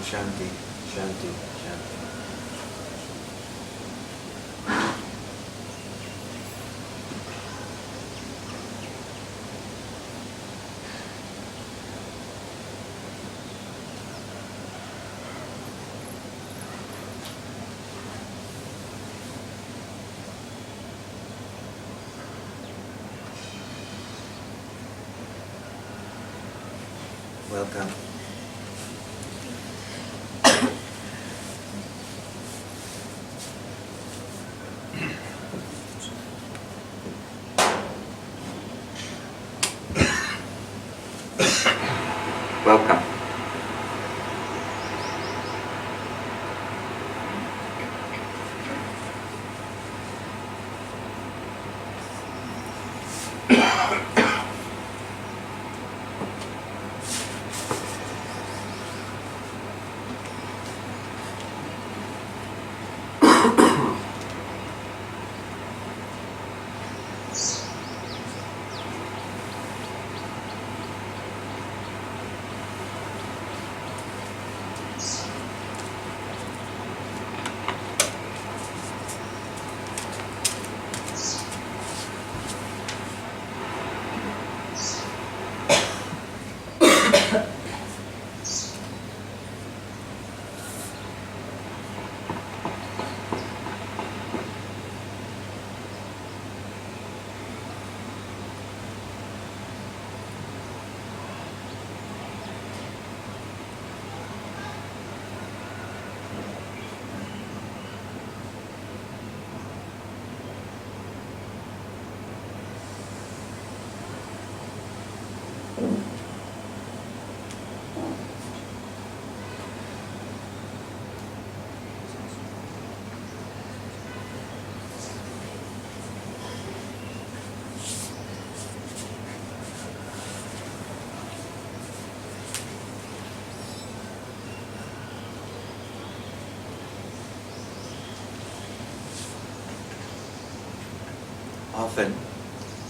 Shanti, Shanti, Shanti. Welcome. Welcome. Often,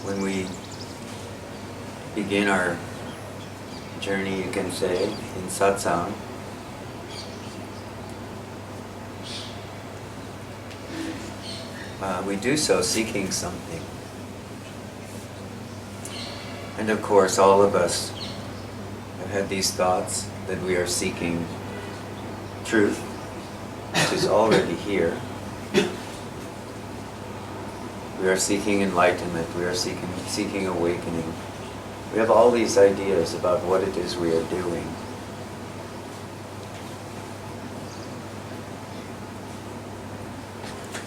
when we begin our journey, you can say, in Satsang, we do so seeking something. And of course, all of us have had these thoughts that we are seeking truth, which is already here. We are seeking enlightenment, we are seeking awakening. We have all these ideas about what it is we are doing.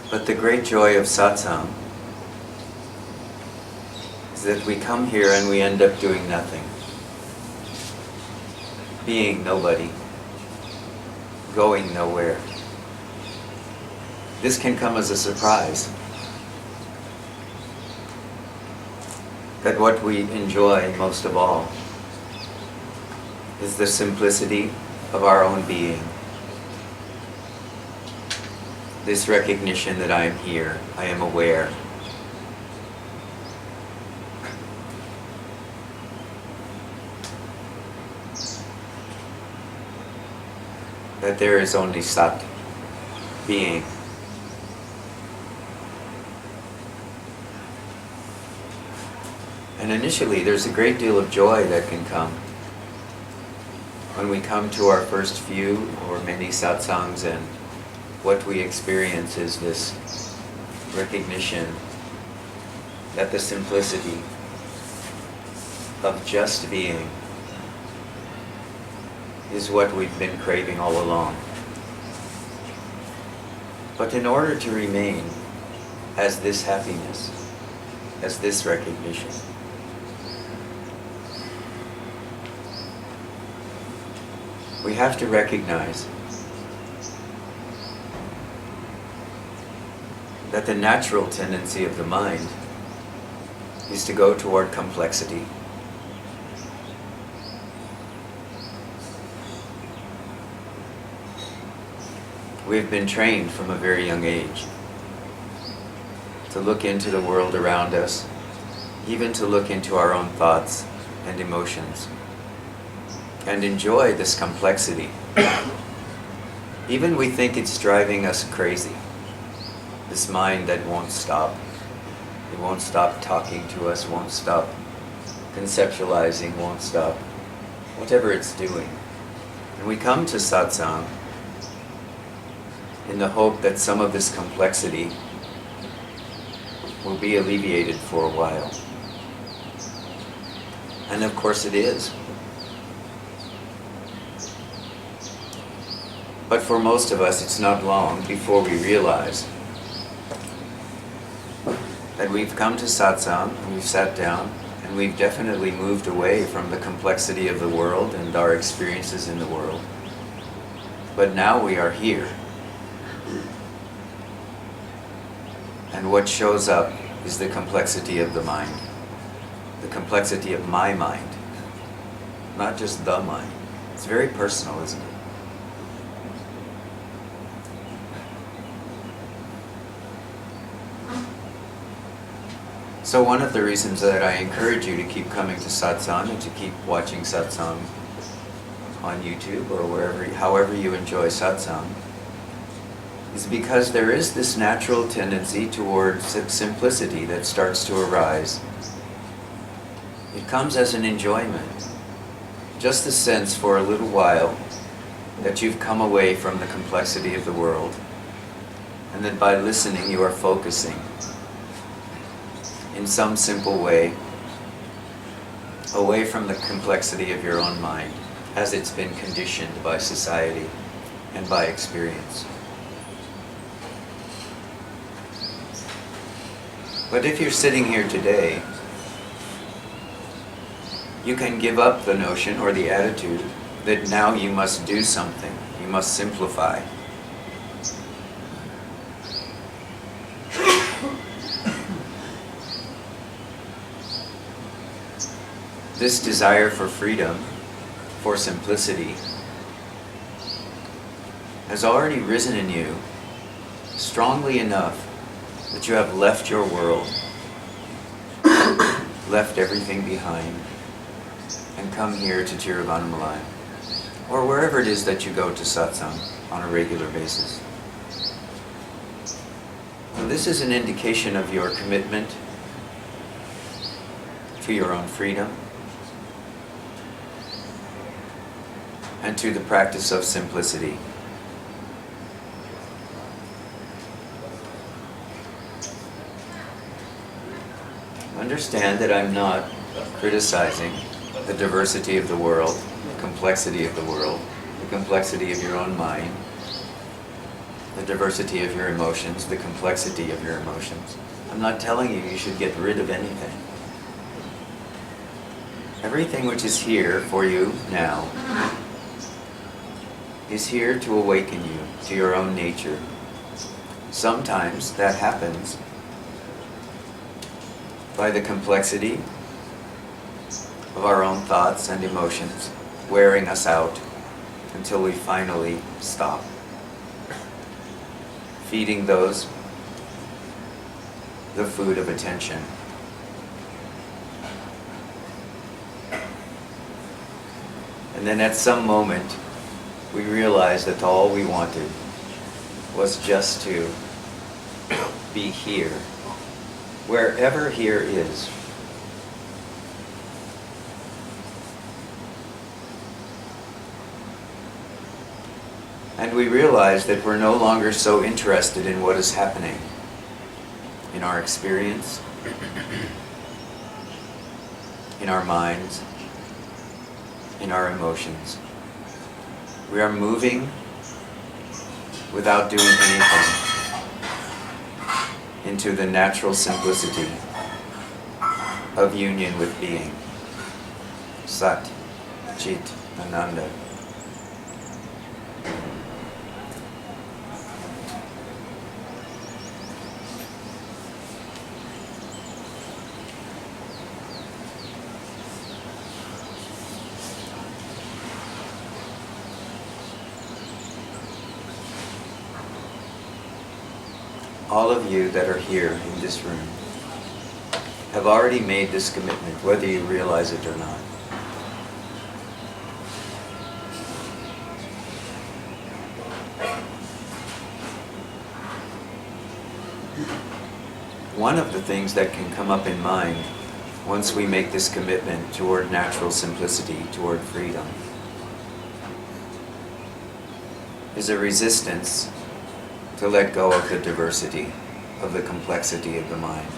But the great joy of satsang is that we come here and we end up doing nothing. Being nobody. Going nowhere. This can come as a surprise. That what we enjoy most of all is the simplicity of our own being. This recognition that I am here, I am aware. That there is only Sat, being. And initially, there's a great deal of joy that can come when we come to our first few or many satsangs, and what we experience is this recognition that the simplicity of just being is what we've been craving all along. But in order to remain as this happiness, as this recognition, we have to recognize that the natural tendency of the mind is to go toward complexity. We've been trained from a very young age to look into the world around us, even to look into our own thoughts and emotions, and enjoy this complexity Even we think it's driving us crazy. This mind that won't stop. It won't stop talking to us, won't stop conceptualizing, won't stop whatever it's doing. And we come to satsang in the hope that some of this complexity will be alleviated for a while. And of course it is. But for most of us, it's not long before we realize that we've come to satsang, we've sat down, and we've definitely moved away from the complexity of the world and our experiences in the world. But now we are here. And what shows up is the complexity of the mind. The complexity of my mind. Not just the mind. It's very personal, isn't it? So one of the reasons that I encourage you to keep coming to satsang and to keep watching satsang on YouTube or wherever, however you enjoy satsang, is because there is this natural tendency towards simplicity that starts to arise. It comes as an enjoyment. Just the sense for a little while that you've come away from the complexity of the world, and that by listening you are focusing in some simple way away from the complexity of your own mind as it's been conditioned by society and by experience. But if you're sitting here today, you can give up the notion or the attitude that now you must do something, you must simplify. This desire for freedom, for simplicity, has already risen in you strongly enough that you have left your world, left everything behind, and come here to Tiruvannamalai, or wherever it is that you go to satsang on a regular basis. And this is an indication of your commitment to your own freedom and to the practice of simplicity. Understand that I'm not criticizing the diversity of the world, the complexity of the world, the complexity of your own mind, the diversity of your emotions, the complexity of your emotions. I'm not telling you should get rid of anything. Everything which is here for you now is here to awaken you to your own nature. Sometimes that happens by the complexity of our own thoughts and emotions wearing us out until we finally stop feeding those the food of attention. And then at some moment we realize that all we wanted was just to be here, wherever here is. And we realize that we're no longer so interested in what is happening in our experience, in our minds, in our emotions. We are moving without doing anything into the natural simplicity of union with being. Sat, Chit, Ananda. All of you that are here in this room have already made this commitment, whether you realize it or not. one of the things that can come up in mind once we make this commitment toward natural simplicity, toward freedom, is a resistance to let go of the diversity, of the complexity of the mind.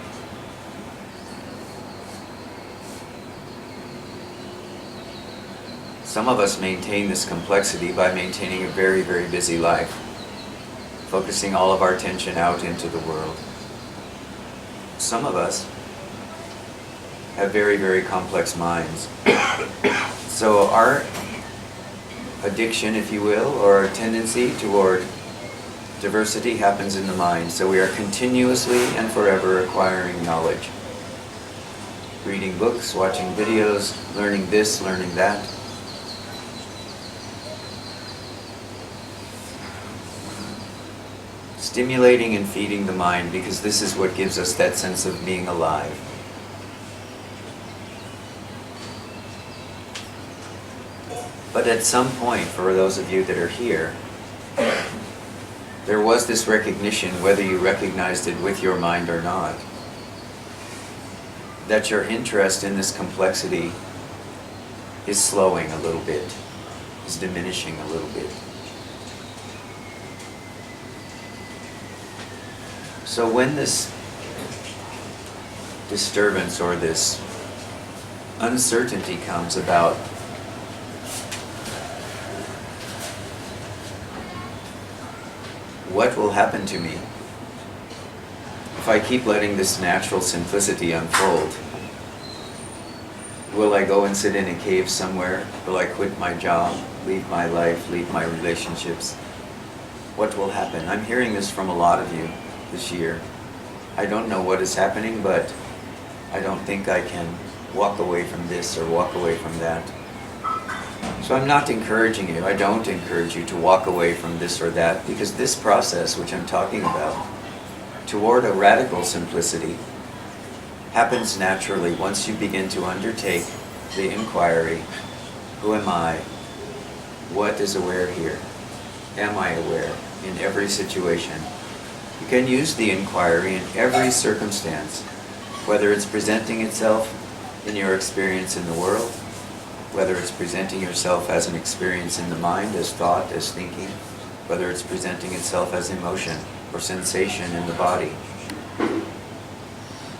Some of us maintain this complexity by maintaining a very, very busy life, focusing all of our attention out into the world. Some of us have very, very complex minds. So our addiction, if you will, or our tendency toward diversity happens in the mind. So we are continuously and forever acquiring knowledge. Reading books, watching videos, learning this, learning that. Stimulating and feeding the mind, because this is what gives us that sense of being alive. But at some point, for those of you that are here, there was this recognition, whether you recognized it with your mind or not, that your interest in this complexity is slowing a little bit, is diminishing a little bit. So when this disturbance or this uncertainty comes about what will happen to me if I keep letting this natural simplicity unfold? Will I go and sit in a cave somewhere? Will I quit my job, leave my life, leave my relationships? What will happen? I'm hearing this from a lot of you this year. I don't know what is happening, but I don't think I can walk away from this or walk away from that. So I'm not encouraging you, I don't encourage you to walk away from this or that, because this process, which I'm talking about, toward a radical simplicity, happens naturally once you begin to undertake the inquiry, who am I? What is aware here? Am I aware in every situation? You can use the inquiry in every circumstance, whether it's presenting itself in your experience in the world, whether it's presenting yourself as an experience in the mind, as thought, as thinking, whether it's presenting itself as emotion or sensation in the body,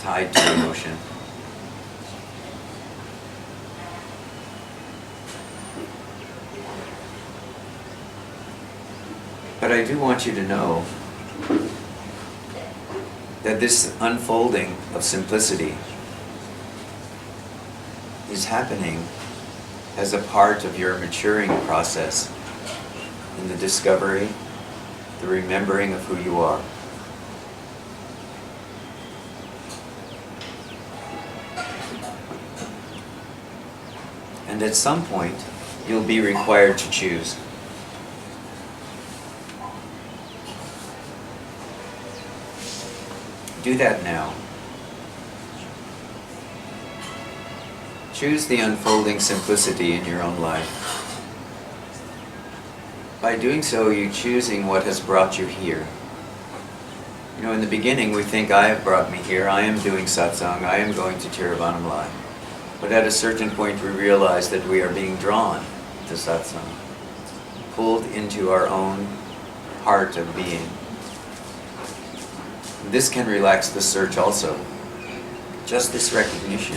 tied to emotion. But I do want you to know that this unfolding of simplicity is happening as a part of your maturing process in the discovery, the remembering of who you are. And at some point, you'll be required to choose. Do that now. Choose the unfolding simplicity in your own life. By doing so, you're choosing what has brought you here. You know, in the beginning, we think, I have brought me here, I am doing satsang, I am going to Tiruvannamalai. But at a certain point, we realize that we are being drawn to satsang, pulled into our own heart of being. This can relax the search also. Just this recognition.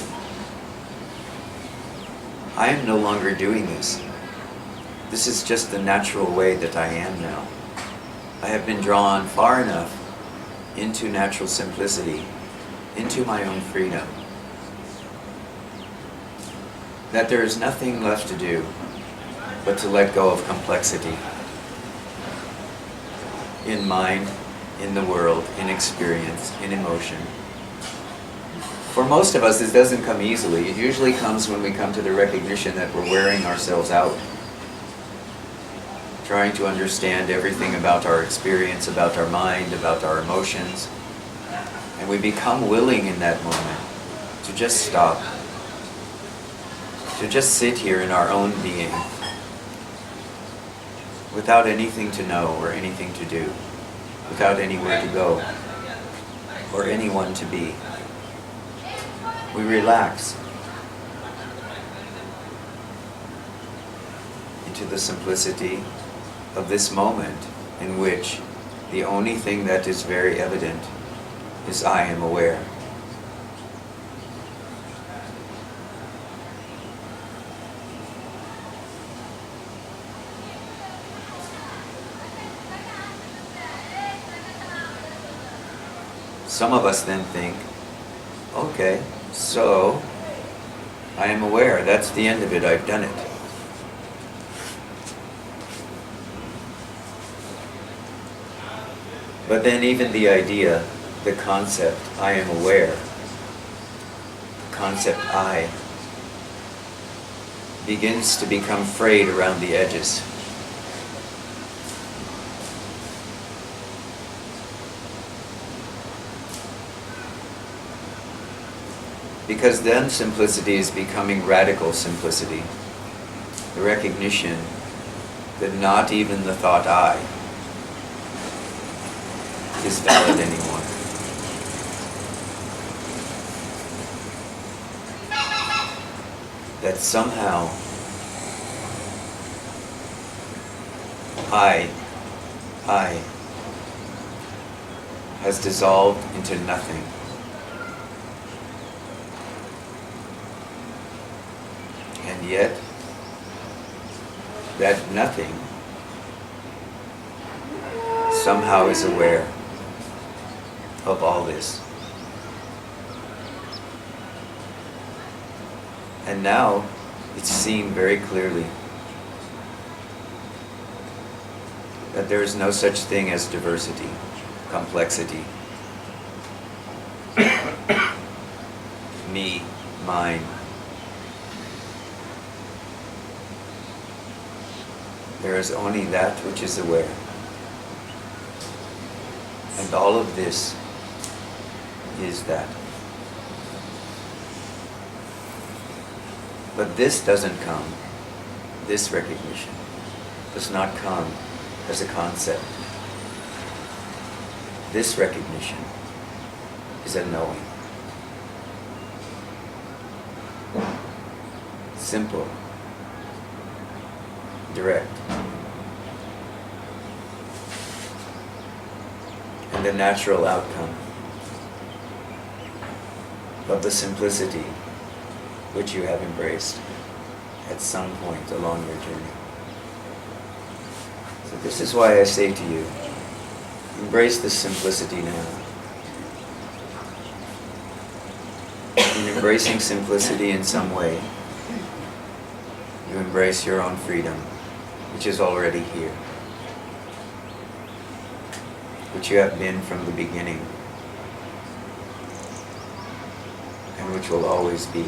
I am no longer doing this. This is just the natural way that I am now. I have been drawn far enough into natural simplicity, into my own freedom, that there is nothing left to do but to let go of complexity in mind, in the world, in experience, in emotion. For most of us, this doesn't come easily. It usually comes when we come to the recognition that we're wearing ourselves out, trying to understand everything about our experience, about our mind, about our emotions. And we become willing in that moment to just stop, to just sit here in our own being, without anything to know or anything to do, without anywhere to go, or anyone to be. We relax into the simplicity of this moment in which the only thing that is very evident is I am aware. Some of us then think, okay, so I am aware, that's the end of it, I've done it. But then even the idea, the concept, I am aware, the concept I, begins to become frayed around the edges. Because then simplicity is becoming radical simplicity. The recognition that not even the thought I is valid anymore. That somehow I has dissolved into nothing. And yet, that nothing somehow is aware of all this. And now it's seen very clearly that there is no such thing as diversity, complexity. Me, mine. There is only that which is aware. And all of this is that. But this doesn't come, this recognition does not come as a concept. This recognition is a knowing. Simple, direct. And the natural outcome of the simplicity which you have embraced at some point along your journey. So this is why I say to you, embrace this simplicity now. In embracing simplicity in some way, you embrace your own freedom, which is already here, which you have been from the beginning, and which will always be.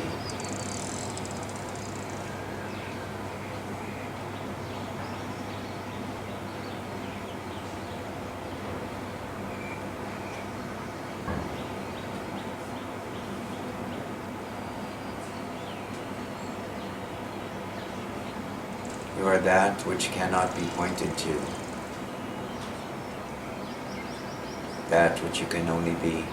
You are that which cannot be pointed to, that which you can only be.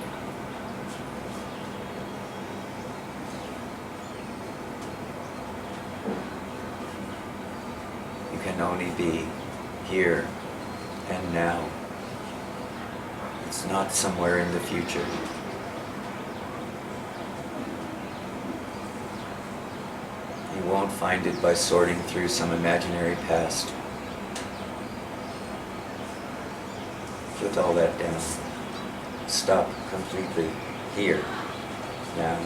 You can only be here and now. It's not somewhere in the future. You won't find it by sorting through some imaginary past. Put all that down. Stop completely here, now.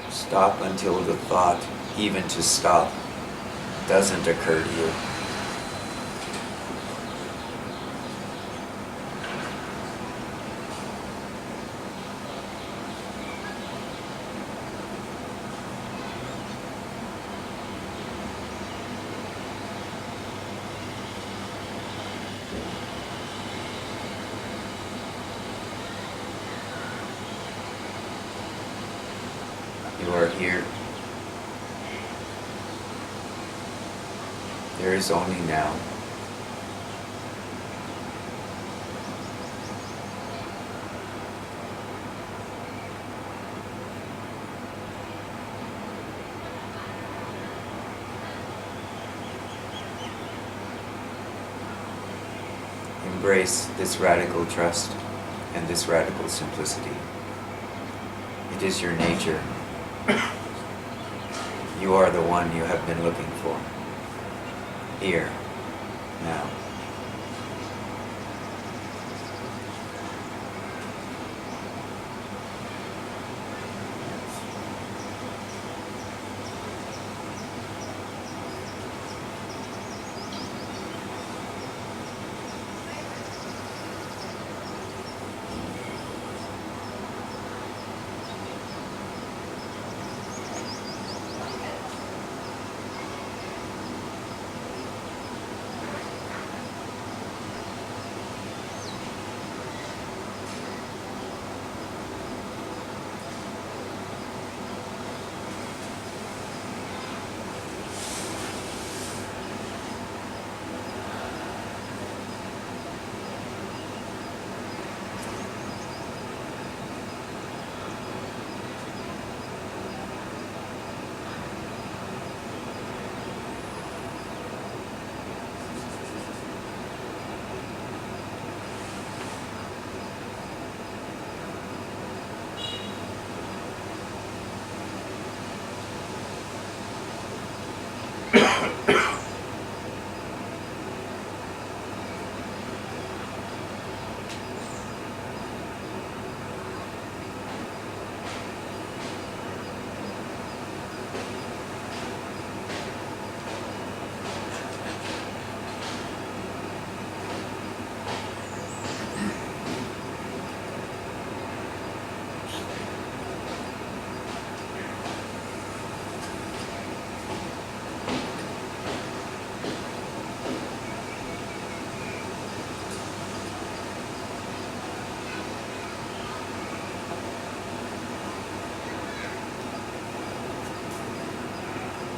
Stop until the thought, even to stop, doesn't occur to you. You are here. There is only now. Embrace this radical trust and this radical simplicity. It is your nature. You are the one you have been looking for. Here, now.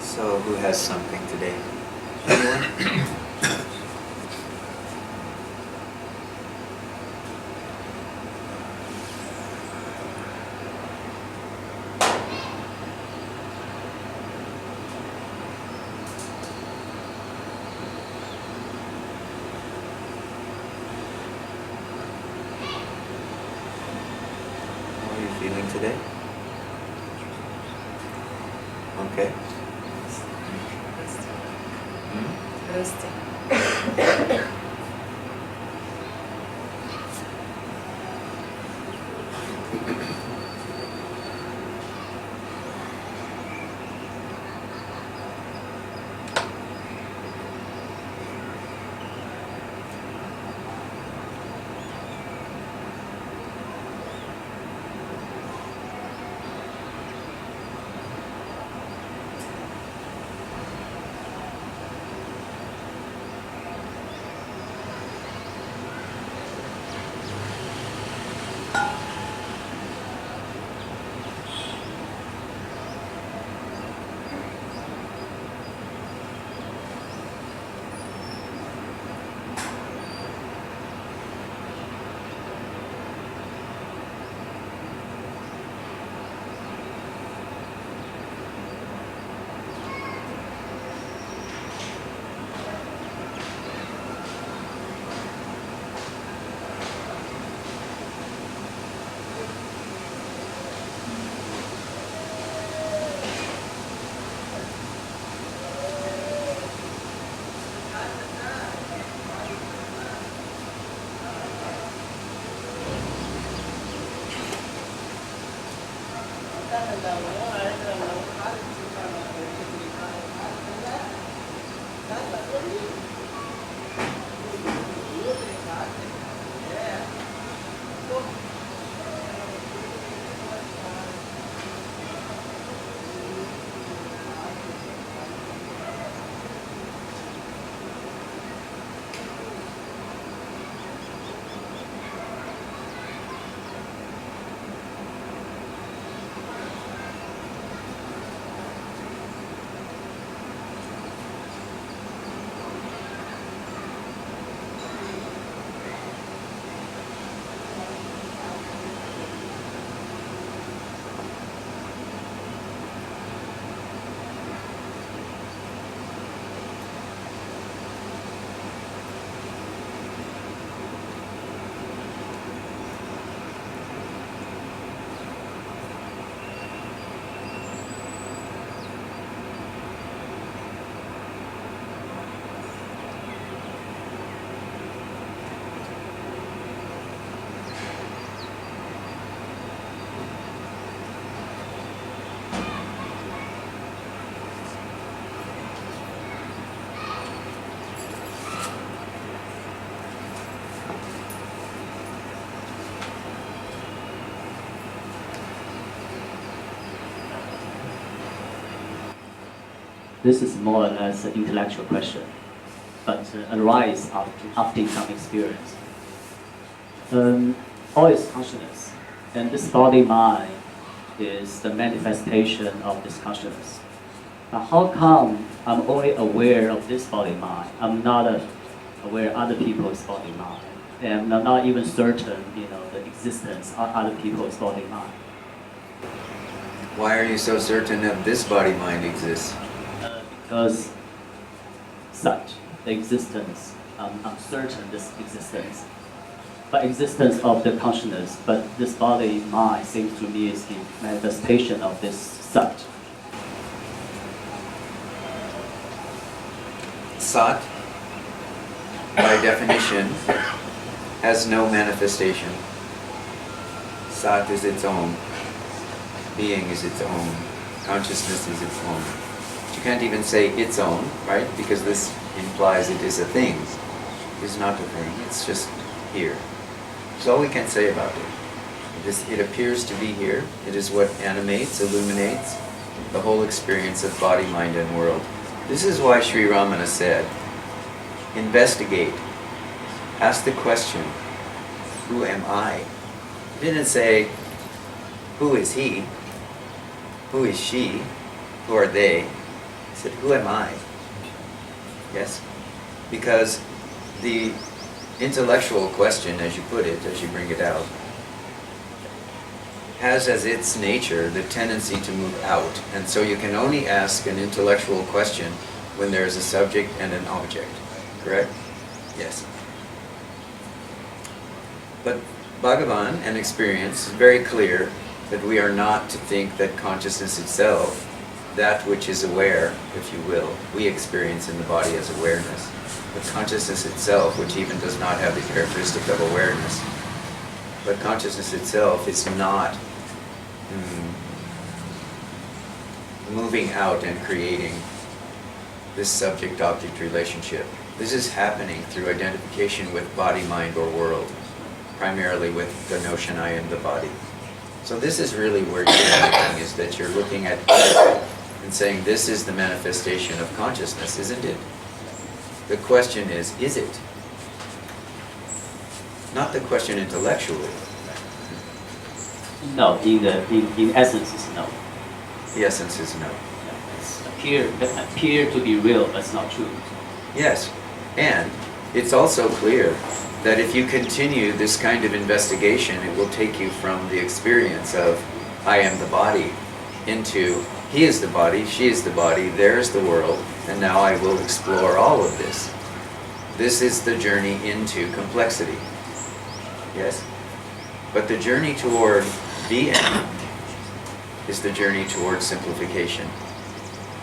So, who has something today? Anyone? How are you feeling today? Okay. Resting. this is more or less an intellectual question, but arise after some experience. All is consciousness, and this body-mind is the manifestation of this consciousness. Now, how come I'm only aware of this body-mind? I'm not aware of other people's body-mind, and I'm not even certain, the existence of other people's body-mind. Why are you so certain that this body-mind exists? Because such the existence, I'm certain this existence, but existence of the consciousness. But this body-mind seems to me is the manifestation of this such. Sat, by definition, has no manifestation. Sat is its own. Being is its own. Consciousness is its own. You can't even say its own, right? Because this implies it is a thing. It is not a thing. It's just here. That's all we can say about it. It appears to be here. It is what animates, illuminates the whole experience of body, mind, and world. This is why Sri Ramana said, investigate. Ask the question, who am I? He didn't say, who is he? Who is she? Who are they? He said, who am I? Yes? Because the intellectual question, as you put it, as you bring it out, has as its nature the tendency to move out. And so you can only ask an intellectual question when there is a subject and an object. Correct? Yes. But Bhagavan and experience is very clear that we are not to think that consciousness itself, that which is aware, if you will, we experience in the body as awareness. But consciousness itself, which even does not have the characteristic of awareness, but consciousness itself is not moving out and creating this subject-object relationship. This is happening through identification with body, mind, or world, primarily with the notion I am the body. So this is really where you're looking, is that you're looking at it and saying this is the manifestation of consciousness, isn't it? The question is it? Not the question intellectually. No, in essence, it's no. The essence is no. It appear to be real, but it's not true. Yes, and it's also clear that if you continue this kind of investigation, it will take you from the experience of I am the body into he is the body, she is the body, there is the world, and now I will explore all of this. This is the journey into complexity. Yes? But the journey toward being is the journey toward simplification.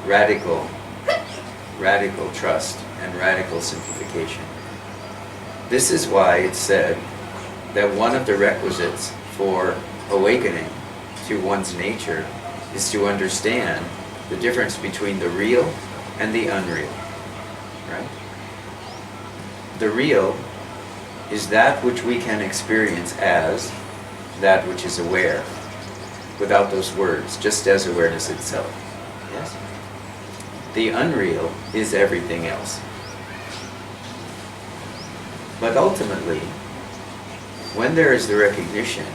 Radical trust and radical simplification. This is why it's said that one of the requisites for awakening to one's nature is to understand the difference between the real and the unreal. Right? The real is that which we can experience as that which is aware, without those words, just as awareness itself. Yes? The unreal is everything else. But ultimately, when there is the recognition,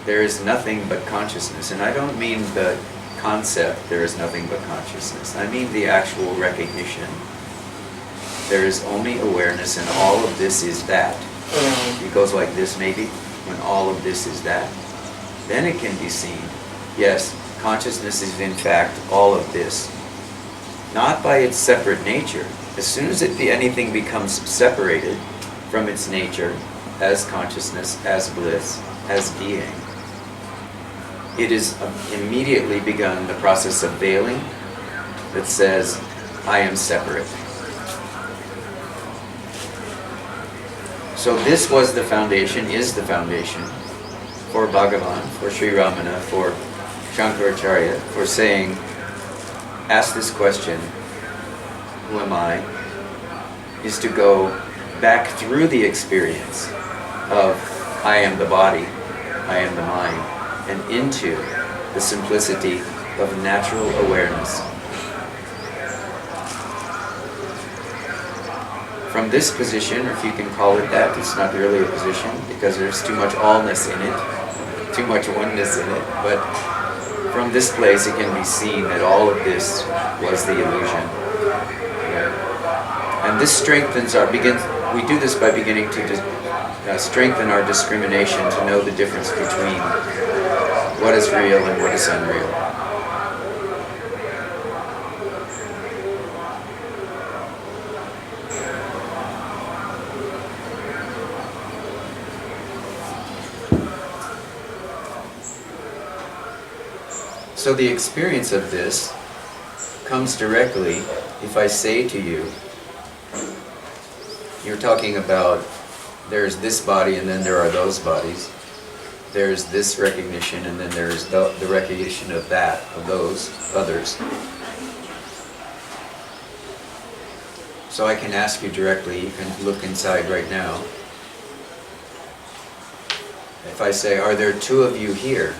there is nothing but consciousness. And I don't mean the concept, there is nothing but consciousness. I mean the actual recognition. There is only awareness, and all of this is that. It goes like this maybe, when all of this is that. Then it can be seen, yes, consciousness is in fact all of this. Not by its separate nature. As soon as anything becomes separated from its nature as consciousness, as bliss, as being, it is immediately begun the process of veiling that says, I am separate. So this was the foundation, is the foundation for Bhagavan, for Sri Ramana, for Shankaracharya, for saying, ask this question, who am I, is to go back through the experience of I am the body, I am the mind, and into the simplicity of natural awareness. from this position, or if you can call it that, it's not really a position because there's too much allness in it, too much oneness in it, but from this place it can be seen that all of this was the illusion. Yeah. And this strengthens we do this by beginning to strengthen our discrimination, to know the difference between what is real and what is unreal. So the experience of this comes directly if I say to you, you're talking about there's this body and then there are those bodies. There's this recognition and then there's the recognition of that, of those others. So I can ask you directly, you can look inside right now. If I say, are there two of you here?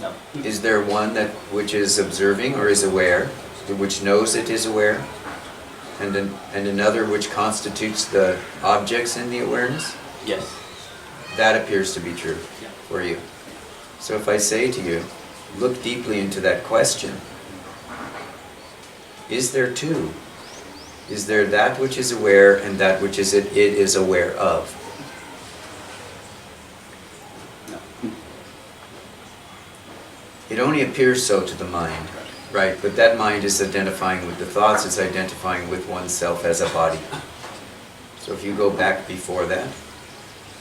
No. Is there one which is observing or is aware, which knows it is aware, and another which constitutes the objects in the awareness? Yes. That appears to be true Yeah. for you. So if I say to you, look deeply into that question, is there two? Is there that which is aware and that which it is aware of? No. It only appears so to the mind, right? But that mind is identifying with the thoughts, it's identifying with oneself as a body. So if you go back before that,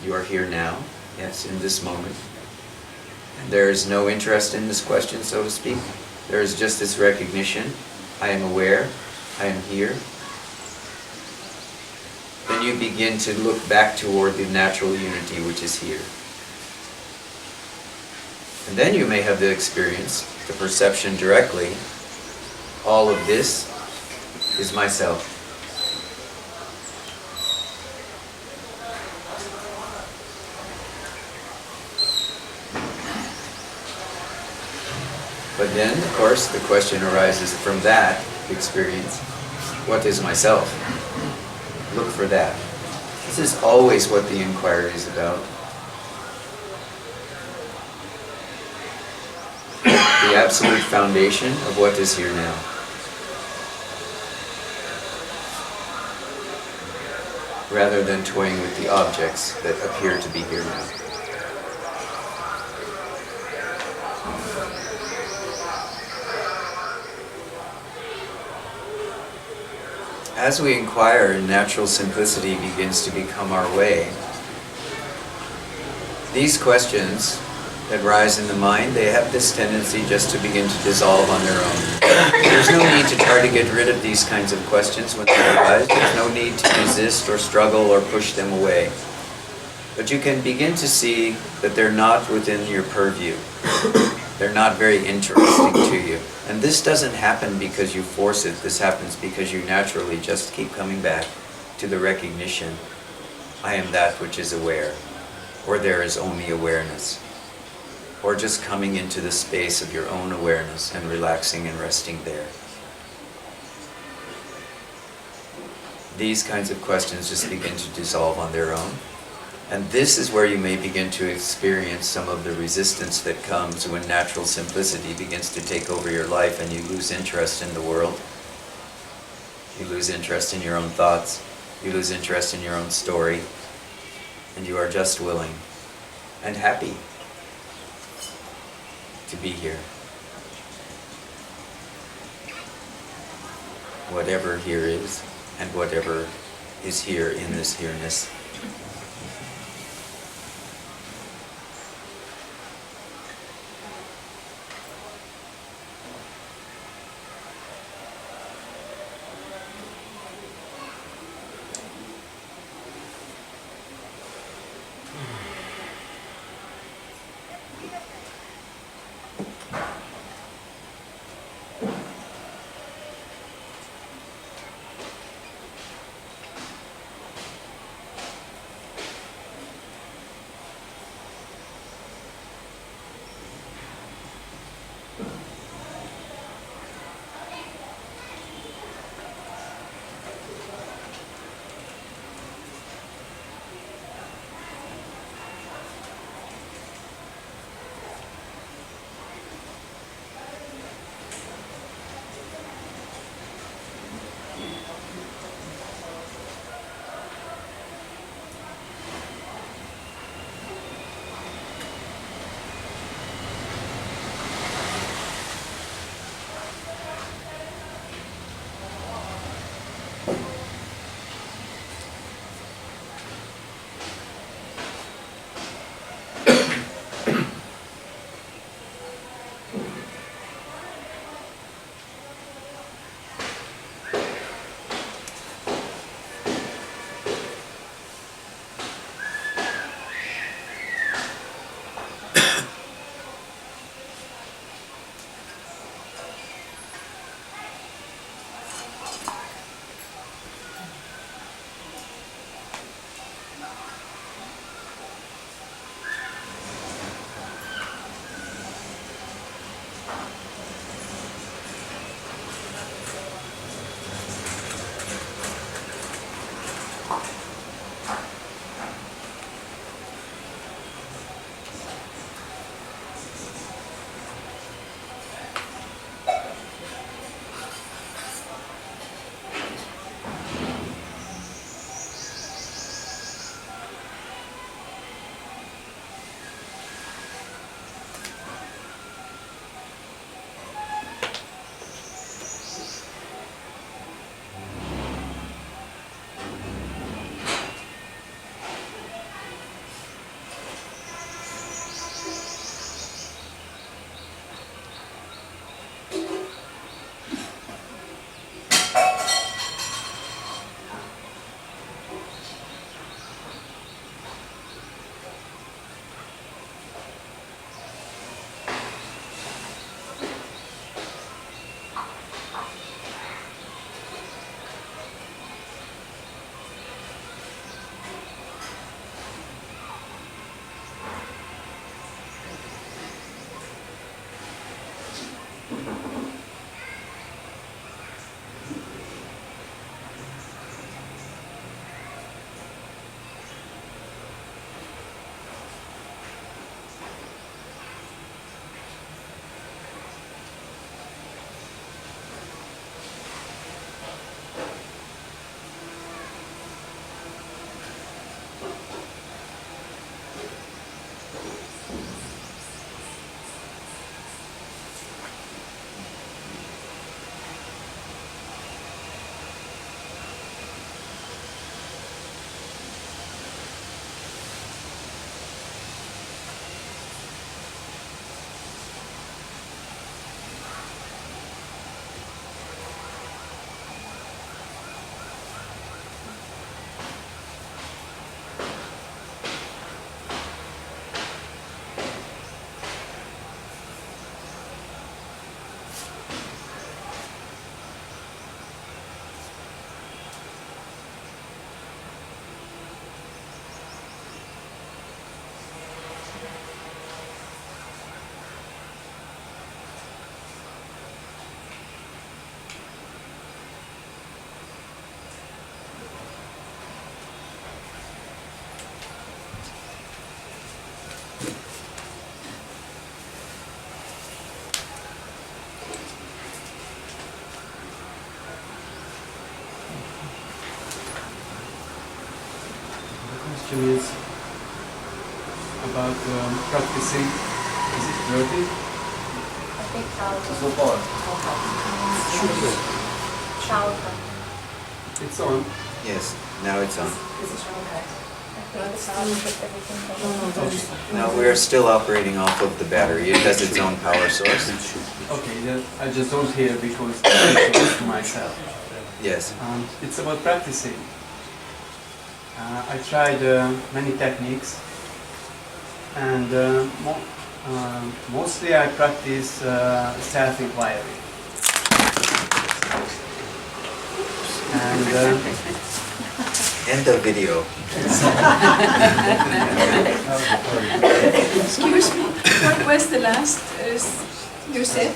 you are here now, yes, in this moment. And there is no interest in this question, so to speak. There is just this recognition, I am aware, I am here. Then you begin to look back toward the natural unity which is here. And then you may have the experience, the perception directly, all of this is myself. But then, of course, the question arises from that experience, what is myself? Look for that. This is always what the inquiry is about. The absolute foundation of what is here now. Rather than toying with the objects that appear to be here now. As we inquire, natural simplicity begins to become our way. These questions that rise in the mind, they have this tendency just to begin to dissolve on their own. There's no need to try to get rid of these kinds of questions when they arise. There's no need to resist or struggle or push them away. But you can begin to see that they're not within your purview. They're not very interesting to you. And this doesn't happen because you force it. This happens because you naturally just keep coming back to the recognition, I am that which is aware, or there is only awareness, or just coming into the space of your own awareness and relaxing and resting there. These kinds of questions just begin to dissolve on their own. And this is where you may begin to experience some of the resistance that comes when natural simplicity begins to take over your life and you lose interest in the world. You lose interest in your own thoughts. You lose interest in your own story. And you are just willing and happy to be here. Whatever here is, and whatever is here in this here-ness. question is about practicing. Is it dirty? It's on. Yes, now it's on. No, we're still operating off of the battery. It has its own power source. Okay, I just don't hear because I'm close to myself. Yes. It's about practicing. I tried many techniques, and mostly I practice self-inquiry. And End of video. Excuse me, what was the last you said?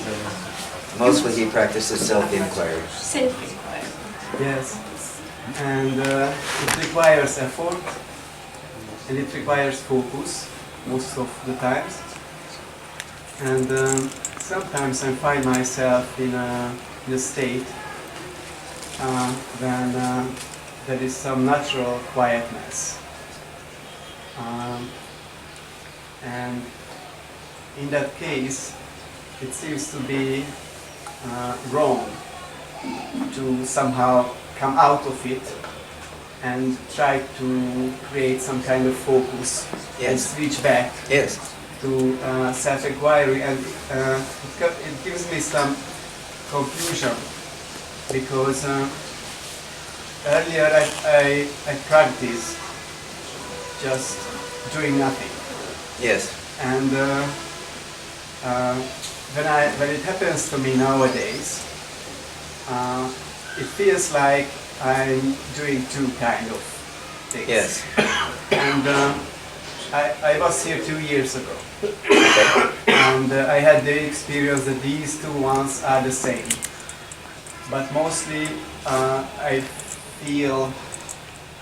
Mostly he practices self-inquiry. Self-inquiry. yes, and it requires effort, and it requires focus most of the times. And sometimes I find myself in a state when there is some natural quietness. And in that case, it seems to be wrong to somehow come out of it and try to create some kind of focus and Yes. switch back Yes. to self-inquiry, and it gives me some confusion because earlier I practiced just doing nothing, Yes. and when it happens to me nowadays, it feels like I'm doing two kind of things. Yes. And I was here 2 years ago, and I had the experience that these two ones are the same. But mostly I feel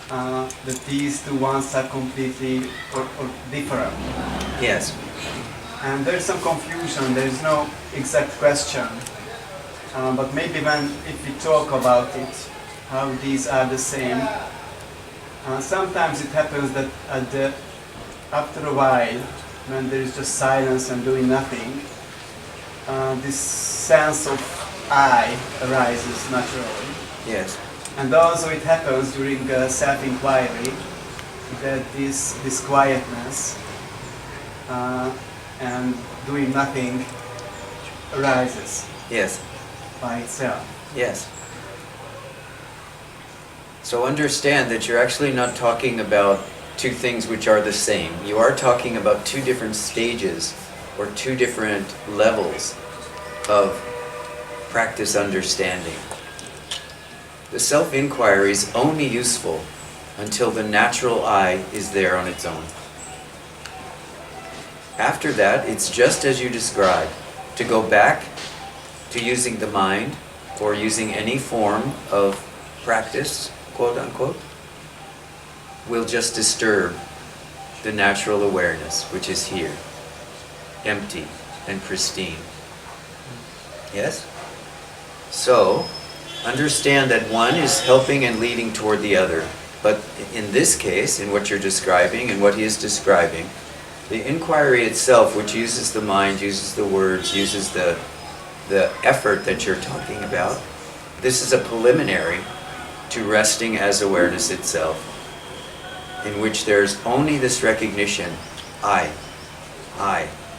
that these two ones are completely or different. Yes. And there's some confusion, there's no exact question. But maybe if we talk about it, how these are the same, sometimes it happens that after a while, when there is just silence and doing nothing, this sense of I arises naturally. Yes. And also it happens during self-inquiry that this quietness and doing nothing arises Yes. by itself. Yes. So understand that you're actually not talking about two things which are the same. You are talking about two different stages or two different levels of practice understanding. The self-inquiry is only useful until the natural I is there on its own. After that, it's just as you described. To go back to using the mind or using any form of practice, quote unquote, will just disturb the natural awareness which is here, empty and pristine. Yes? So, understand that one is helping and leading toward the other. But in this case, in what you're describing and what he is describing, the inquiry itself, which uses the mind, uses the words, uses the effort that you're talking about, this is a preliminary to resting as awareness itself, in which there's only this recognition, I.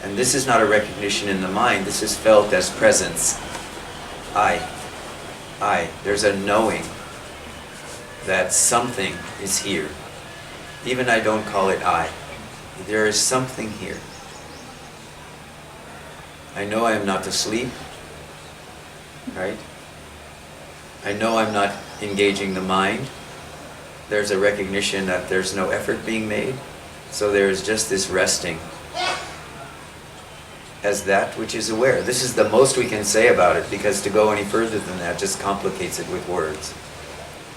And this is not a recognition in the mind, this is felt as presence. I. There's a knowing that something is here. Even I don't call it I. There is something here. I know I am not asleep, right? I know I'm not engaging the mind. There's a recognition that there's no effort being made. So there's just this resting as that which is aware. This is the most we can say about it, because to go any further than that just complicates it with words.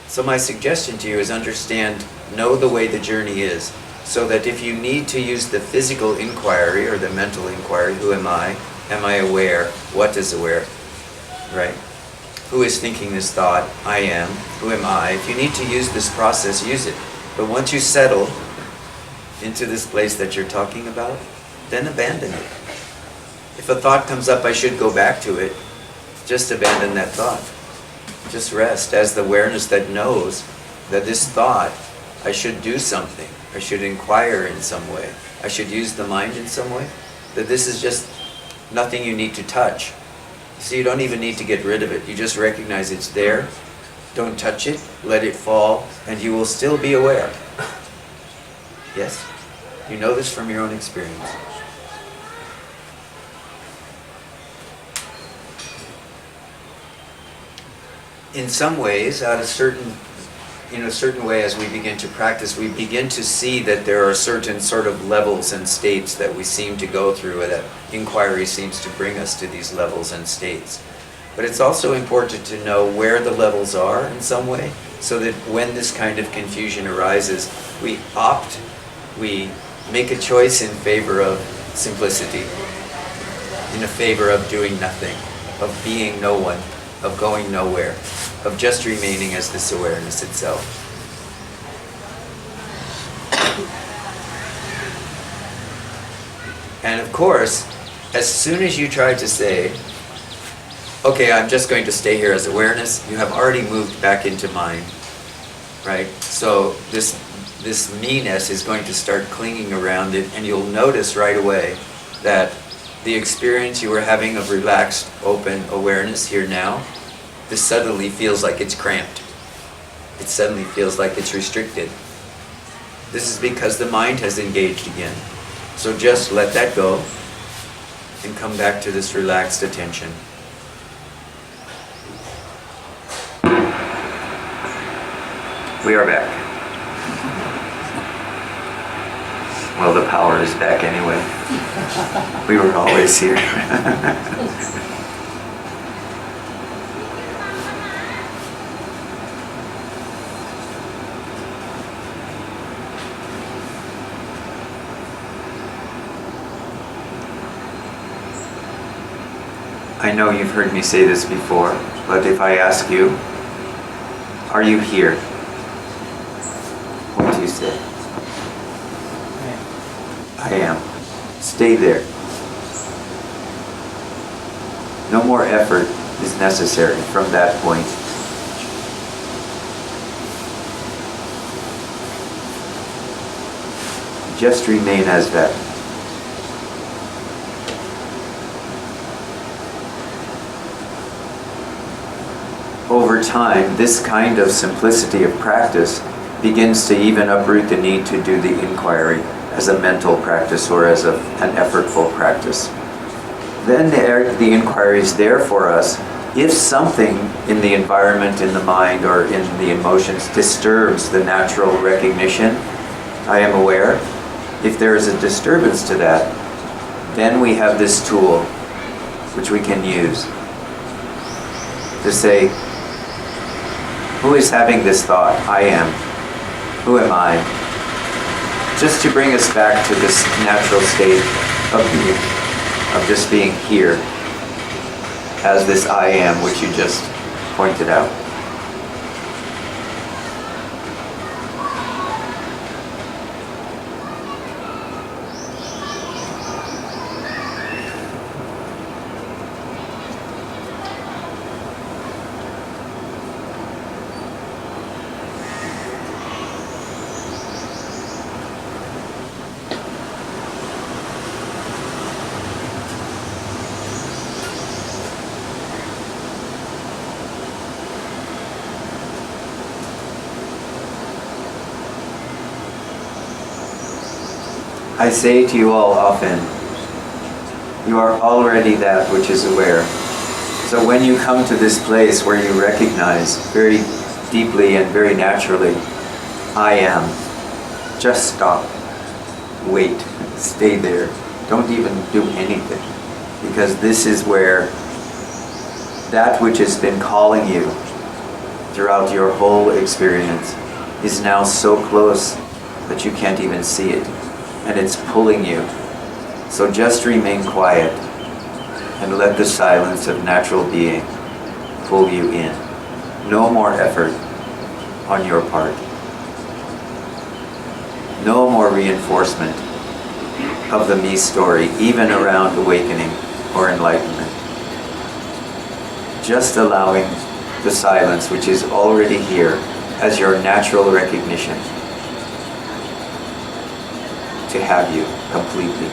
So my suggestion to you is understand, know the way the journey is, so that if you need to use the physical inquiry or the mental inquiry, who am I? Am I aware? What is aware? Right? Who is thinking this thought? I am. Who am I? If you need to use this process, use it. But once you settle into this place that you're talking about, then abandon it. If a thought comes up, I should go back to it, just abandon that thought. Just rest as the awareness that knows that this thought, I should do something, I should inquire in some way, I should use the mind in some way, that this is just nothing you need to touch. So you don't even need to get rid of it. You just recognize it's there, don't touch it, let it fall, and you will still be aware. Yes? You know this from your own experience. In some ways, in a certain way, as we begin to practice, we begin to see that there are certain sort of levels and states that we seem to go through, and that inquiry seems to bring us to these levels and states. But it's also important to know where the levels are in some way, so that when this kind of confusion arises, we make a choice in favor of simplicity, in favor of doing nothing, of being no one, of going nowhere, of just remaining as this awareness itself. And of course, as soon as you try to say, okay, I'm just going to stay here as awareness, you have already moved back into mind, right? So this me-ness is going to start clinging around it, and you'll notice right away that the experience you were having of relaxed, open awareness here now, this suddenly feels like it's cramped. It suddenly feels like it's restricted. This is because the mind has engaged again. So just let that go and come back to this relaxed attention. We are back. Well, the power is back anyway. We were always here. I know you've heard me say this before, but if I ask you, are you here? What do you say? I am. Stay there. No more effort is necessary from that point. Just remain as that. Over time, this kind of simplicity of practice begins to even uproot the need to do the inquiry as a mental practice or as an effortful practice. Then the inquiry is there for us. If something in the environment, in the mind, or in the emotions disturbs the natural recognition, I am aware. If there is a disturbance to that, then we have this tool which we can use to say, who is having this thought? I am. Who am I? Just to bring us back to this natural state of being, of just being here as this I am, which you just pointed out. I say to you all often, you are already that which is aware. So when you come to this place where you recognize very deeply and very naturally, I am, just stop, wait, stay there. Don't even do anything, because this is where that which has been calling you throughout your whole experience is now so close that you can't even see it. And it's pulling you. So just remain quiet and let the silence of natural being pull you in. No more effort on your part. No more reinforcement of the me story, even around awakening or enlightenment. Just allowing the silence, which is already here, as your natural recognition, to have you completely.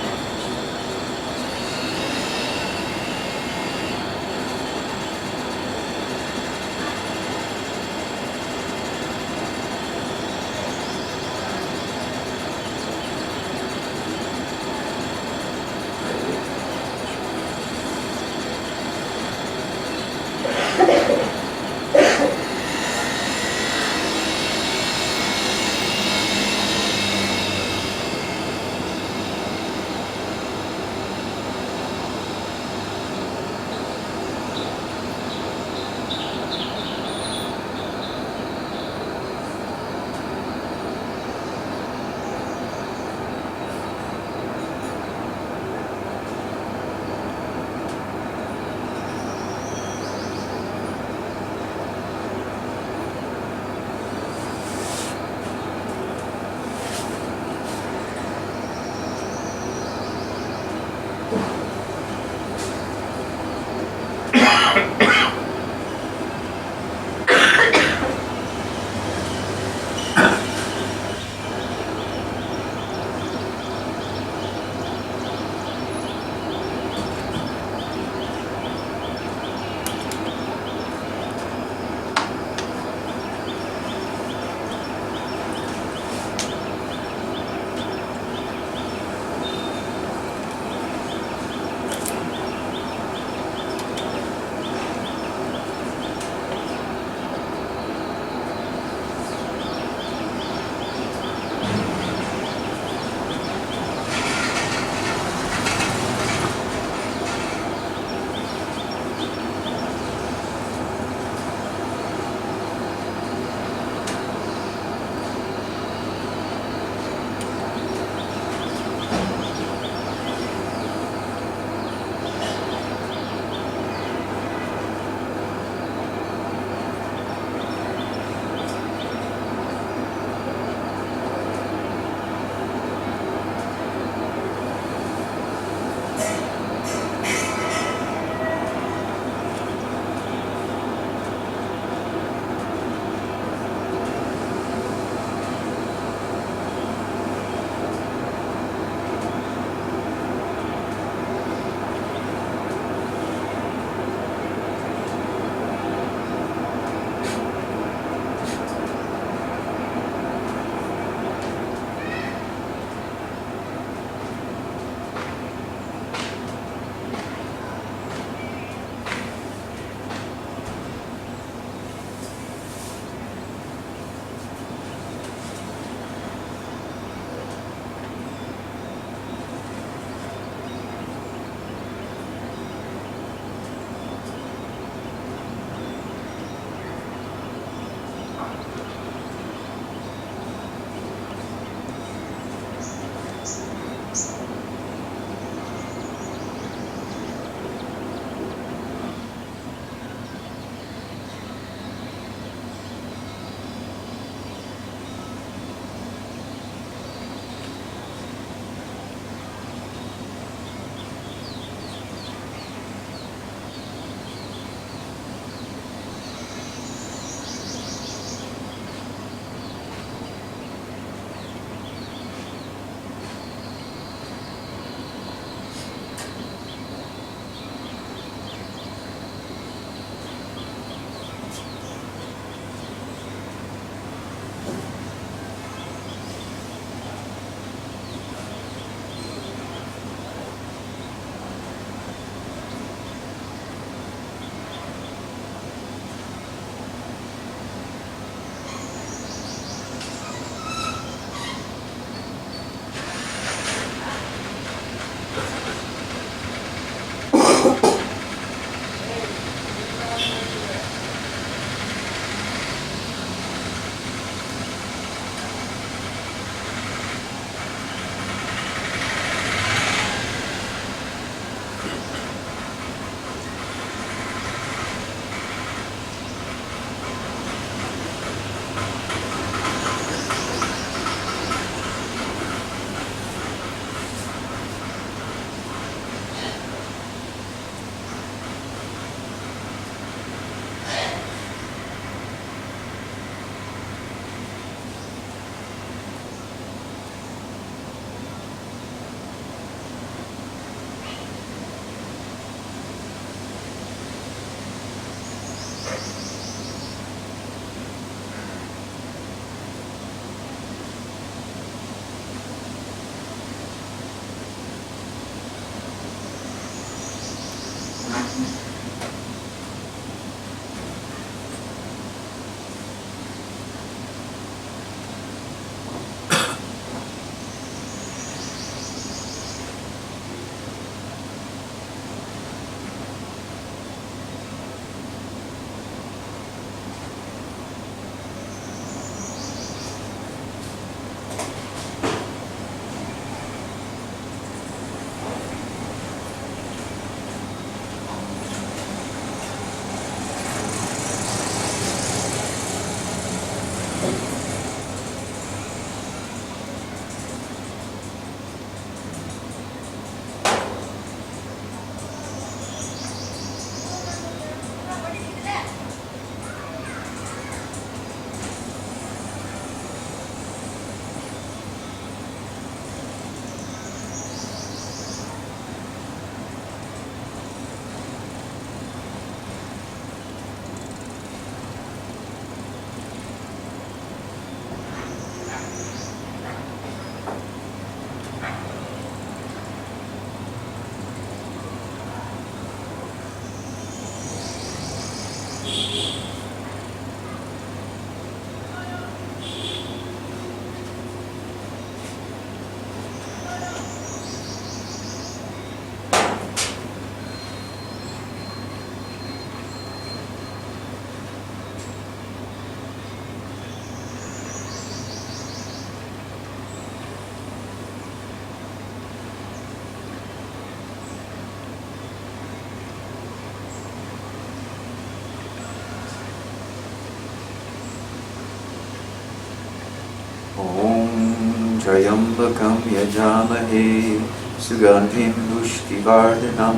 Trayambakam yajamahe sugandhim pushtivardhanam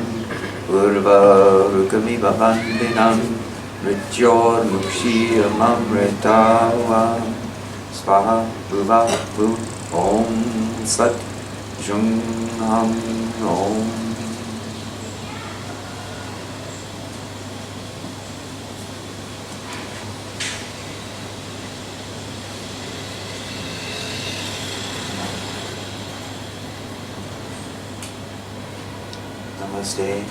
urvarukamiva bandhinam mrityor mukshiyamamritavam svaha bhuva bhu om sat jung ham om. Namaste.